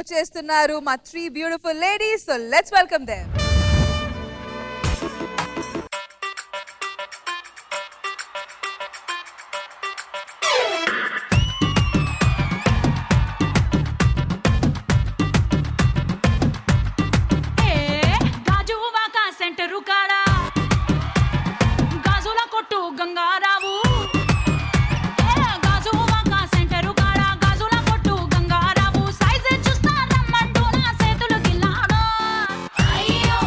వచ్చేస్తున్నారు మా 3 beautiful ladies. So let's welcome them. అయ్యో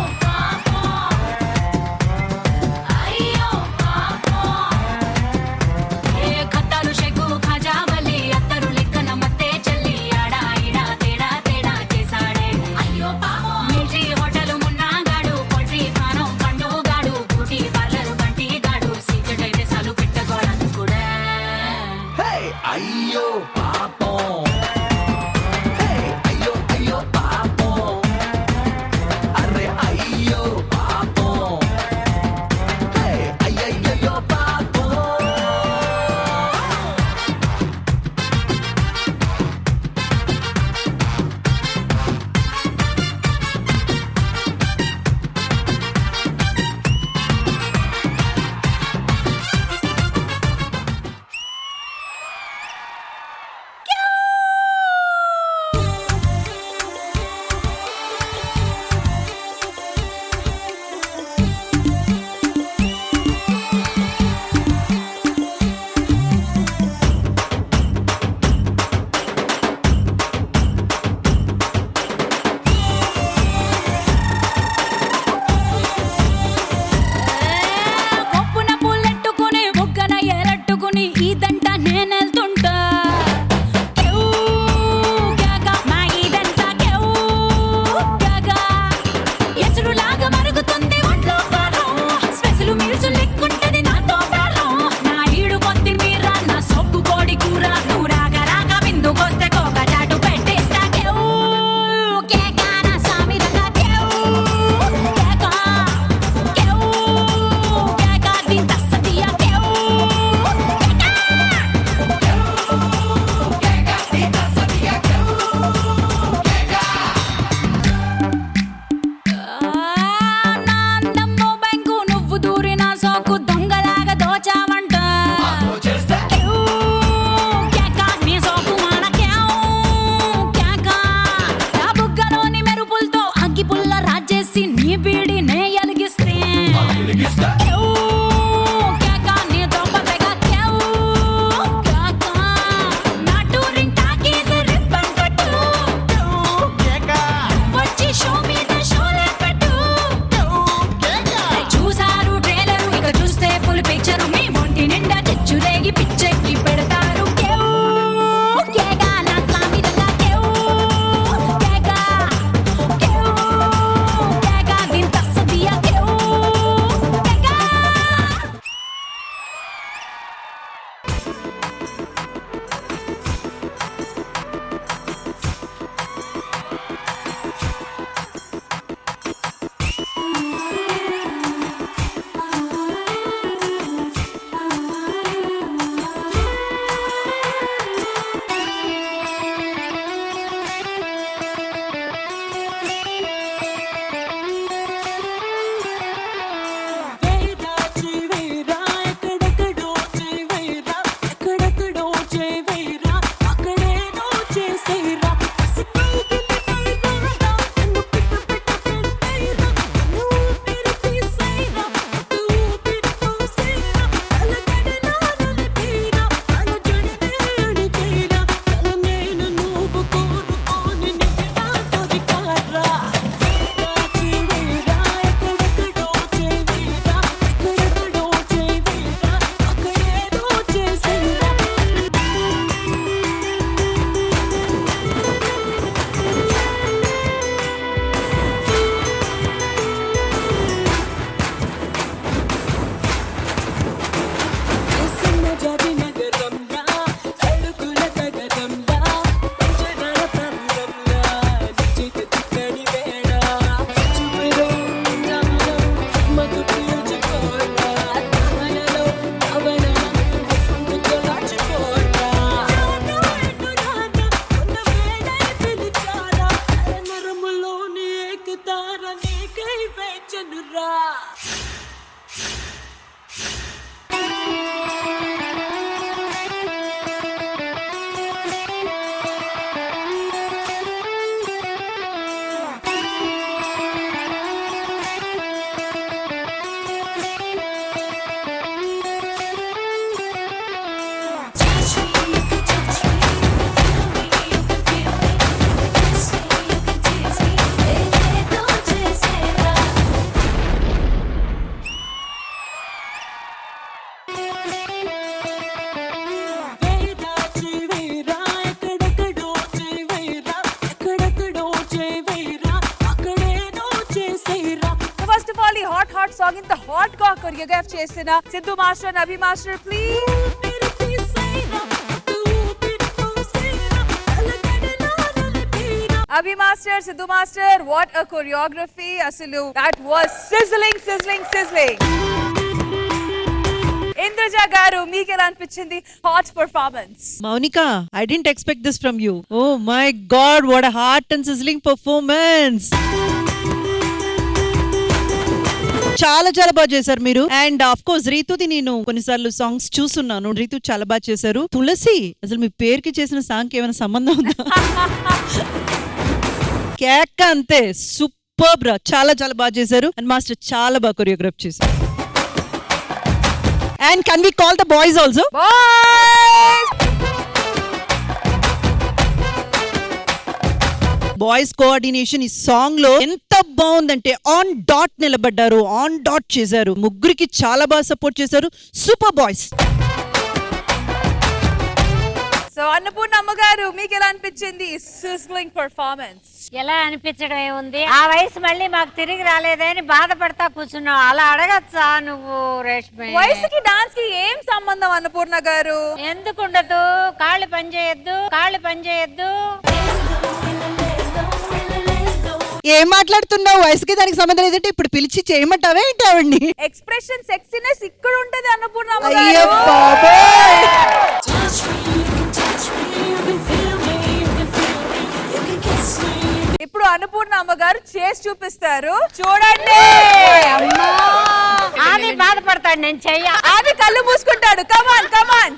చేసేనురా. First of all, ఈ hot song in the hot గా choreograph చేసిన Siddhu master and Abhi master please. Abhi master, Siddhu master, what a choreography అసలు that was sizzling. Indraja గారు మీకు ఎలా అనిపించింది hot performance? Monica, I didn't expect this from you. Oh my God, what a heart and sizzling performance. చాలా బాగా చేశారు మీరు. And of course రీతుది నేను కొన్నిసార్లు సాంగ్స్ చూస్తున్నాను. రీతు చాలా బాగా చేశారు. తులసి, అసలు మీ పేరుకి చేసిన సాంగ్ ఏమైనా సంబంధం ఉందా? కేక అంతే, సూపర్ రా, చాలా బాగా చేశారు. అండ్ మాస్టర్ చాలా బాగా కొరియోగ్రాఫ్ చేశారు. And can we call the boys also? Boys coordination ఈ సాంగ్ లో ఎంత బాగుందంటే ఆన్ డాట్ నిలబడ్డారు, ఆన్ డాట్ చేశారు. ముగ్గురికి చాలా బాగా సపోర్ట్ చేశారు. Super boys. సో అన్నపూర్ణ అమ్మగారు మీకు ఎలా అనిపించింది సిజ్లింగ్ పర్ఫార్మెన్స్? ఎలా అనిపించడం ఏముంది, ఆ వయసు మళ్ళీ మాకు తిరిగి రాలేదని బాధపడతా కూర్చున్నావు. అలా అడగచ్చా నువ్వు రేష్మి? వయసుకి డాన్స్ కి ఏం సంబంధం అన్నపూర్ణ గారు? ఎందుకుండదు, కాళ్ళు పని చేయొద్దు. ఏం మాట్లాడుతున్నావు? వయసుకి దానికి సంబంధం లేదంటే ఇప్పుడు పిలిచి చేయమంటావే ఏంటి ఆవిడ్ని? ఎక్స్ప్రెషన్ సెక్సీనెస్ ఇక్కడ ఉంటది అన్నపూర్ణ అయ్యో అమ్మగారు. బాబోయ్. ఇప్పుడు అన్నపూర్ణ అమ్మగారు చేసి చూపిస్తారు, చూడండి. అది బాధపడతాడు, నేను చెయ్య. అది కళ్ళు మూసుకుంటాడు. కమాన్.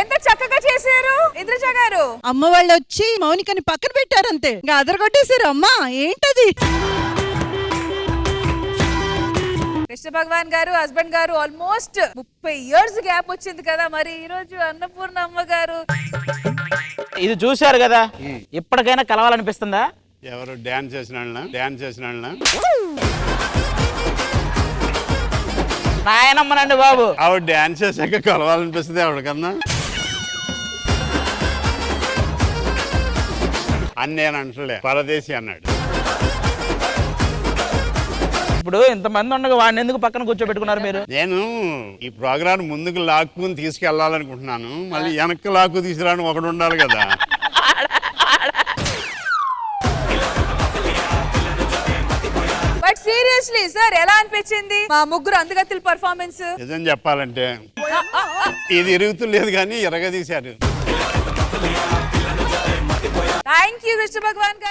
ఎంత చక్కగా చేశారు ఇంద్రజ గారు. అమ్మ వాళ్ళు వచ్చి మౌనికని పక్కన పెట్టారు అంతే, ఇంకా అదరగొట్టేశారు. అమ్మా ఏంటది? కృష్ణ భగవాన్ గారు హస్బెండ్ గారు ఆల్మోస్ట్ 30 years గ్యాప్ వచ్చింది కదా, మరి ఈ రోజు అన్నపూర్ణ అమ్మగారు ఇది చూశారు కదా, ఇప్పటికైనా కలవాలనిపిస్తుందా? ఎవరు డాన్స్ చేసిన వాళ్ళ నాయనమ్మనండి బాబు. ఆవిడ డాన్స్ చేశాక కలవాలనిపిస్తుంది ఎవరికన్నా అని నేను అంటలే, పరదేశి అన్నాడు. ఇప్పుడు ఇంతమంది ఉండగా వాడిని ఎందుకు పక్కన కూర్చోబెట్టుకున్నారు మీరు? నేను ఈ ప్రోగ్రామ్ ముందుకు లాక్కుని తీసుకెళ్లాలనుకుంటున్నాను, మళ్ళీ వెనక్కి లాక్కు తీసుకురాని ఒకడు ఉండాలి కదా. బట్ సీరియస్లీ సార్ ఎలా అనిపించింది మా ముగ్గురు అందగత్తుల పర్ఫార్మెన్స్? నిజం చెప్పాలంటే ఇది ఇరుగుతులేదు కానీ ఎరగదీశారు. థ్యాంక్ యూ కృష్ణ భగవాన్ గారు.